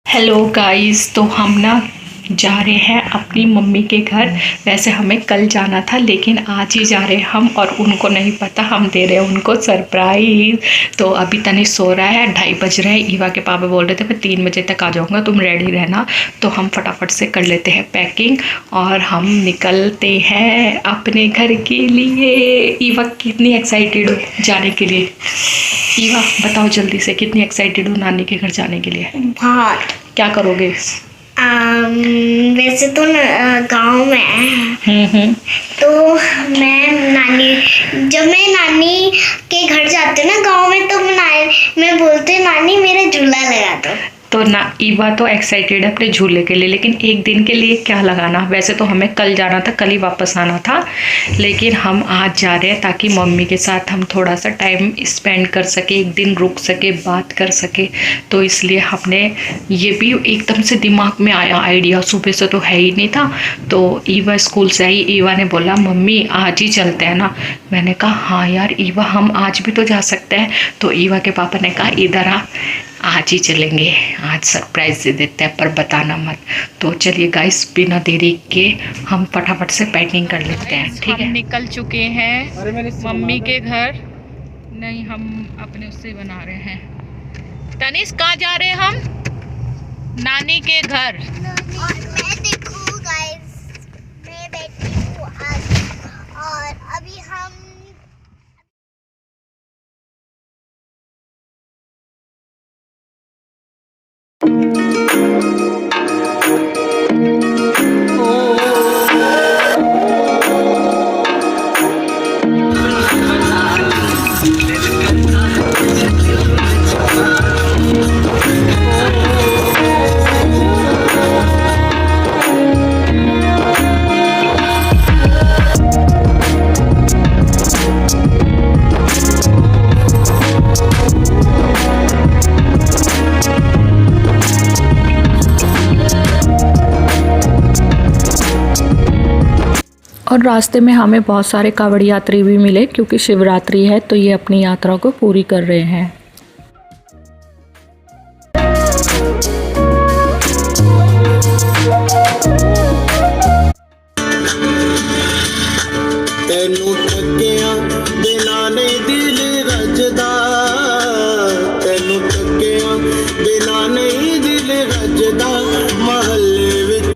Hello guys, तो हम ना जा रहे हैं अपनी मम्मी के घर। वैसे हमें कल जाना था लेकिन आज ही जा रहे हैं हम, और उनको नहीं पता, हम दे रहे हैं उनको सरप्राइज। तो अभी तनिष सो रहा है, 2:30 बज रहे हैं। ईवा के पापा बोल रहे थे मैं 3 बजे तक आ जाऊँगा, तुम रेडी रहना। तो हम फटाफट से कर लेते हैं पैकिंग और हम निकलते हैं अपने घर के लिए। ईवा कितनी एक्साइटेड हो जाने के लिए? ईवा बताओ जल्दी से, कितनी एक्साइटेड हो नानी के घर जाने के लिए? बहुत। क्या करोगे? वैसे तो गांव में है, तो जब मैं नानी के घर जाती हूँ ना गांव में, तो मैं बोलती हूँ नानी मेरा झूला लगा दो। तो ना ईवा तो एक्साइटेड है अपने झूले के लिए, लेकिन एक दिन के लिए क्या लगाना। वैसे तो हमें कल जाना था, कल ही वापस आना था, लेकिन हम आज जा रहे हैं ताकि मम्मी के साथ हम थोड़ा सा टाइम स्पेंड कर सके, एक दिन रुक सके, बात कर सके। तो इसलिए हमने ये भी एकदम से दिमाग में आया आइडिया, सुबह से तो है ही नहीं था। तो ईवा स्कूल से आई, ईवा ने बोला मम्मी आज ही चलते हैं ना। मैंने कहा हाँ यार ईवा, हम आज भी तो जा सकते हैं। तो ईवा के पापा ने कहा इधर आ, आज ही चलेंगे, आज सरप्राइज दे देते हैं पर बताना मत। तो चलिए गाइस, बिना देरी के हम फटाफट से पैकिंग कर लेते हैं, ठीक है? निकल चुके हैं मम्मी के घर। नहीं, हम अपने उससे बना रहे हैं। तनिष कहाँ जा रहे हैं हम? नानी के घर। और मैं देखो गाइस, मैं बैठी हूँ आज, और अभी हम और रास्ते में हमें बहुत सारे कांवड़ यात्री भी मिले, क्योंकि शिवरात्रि है तो ये अपनी यात्रा को पूरी कर रहे हैं। ਤੈਨੂੰ ਠੱਗਿਆਂ ਬਿਨਾਂ ਨਹੀਂ ਦਿਲ ਰੱਜਦਾ, ਤੈਨੂੰ ਠੱਗਿਆਂ ਬਿਨਾਂ ਨਹੀਂ ਦਿਲ ਰੱਜਦਾ, ਮਹੱਲੇ ਵਿੱਚ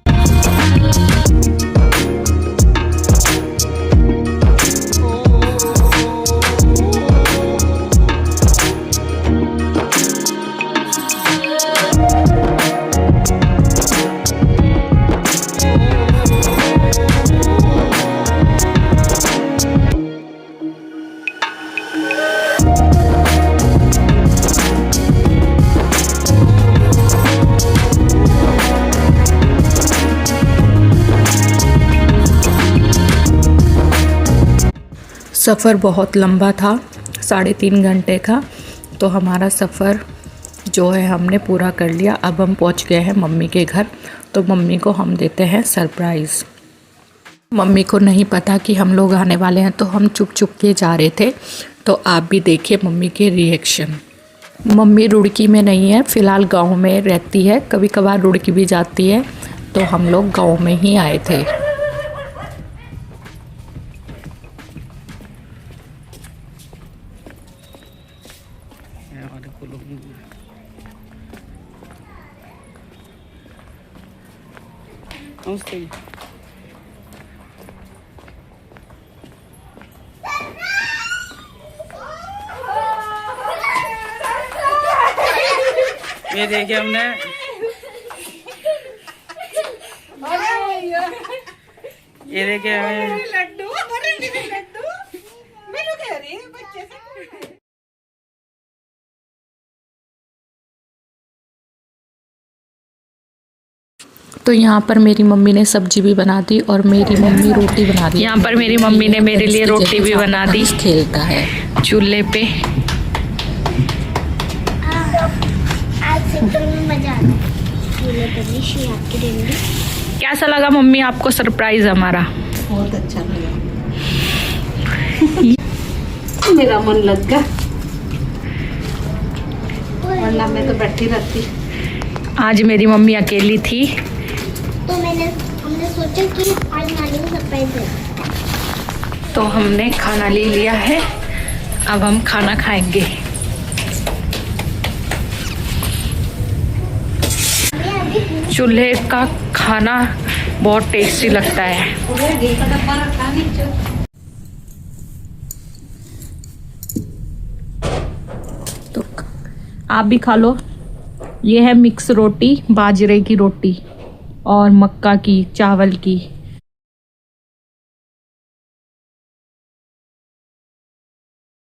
सफ़र बहुत लंबा था, 3.5 घंटे का। तो हमारा सफ़र जो है हमने पूरा कर लिया। अब हम पहुंच गए हैं मम्मी के घर। तो मम्मी को हम देते हैं सरप्राइज़। मम्मी को नहीं पता कि हम लोग आने वाले हैं, तो हम चुप चुप के जा रहे थे। तो आप भी देखिए मम्मी के रिएक्शन। मम्मी रुड़की में नहीं है, फ़िलहाल गाँव में रहती है, कभी कभार रुड़की भी जाती है। तो हम लोग गाँव में ही आए थे। ये देखिए हमने ये देखिए हमें लड्डू लड्डू मेनू कह रही है बच्चे से। तो यहाँ पर मेरी मम्मी ने सब्जी भी बना दी और मेरी मम्मी रोटी बना दी। यहाँ पर मेरी मम्मी ने मेरे लिए रोटी भी बना दी। खेलता है चूल्हे पे। कैसा लगा मम्मी आपको सरप्राइज हमारा? बहुत अच्छा लगा। मेरा मन लग गया। वरना मैं तो बैठी रहती। आज मेरी मम्मी अकेली थी तो हमने सोचा कि आज नानी को सरप्राइज है। तो हमने खाना ले लिया है, अब हम खाना खाएंगे। चूल्हे का खाना बहुत टेस्टी लगता है। घी का डब्बा रखा नीचे। तो आप भी खा लो। ये है मिक्स रोटी, बाजरे की रोटी और मक्का की, चावल की।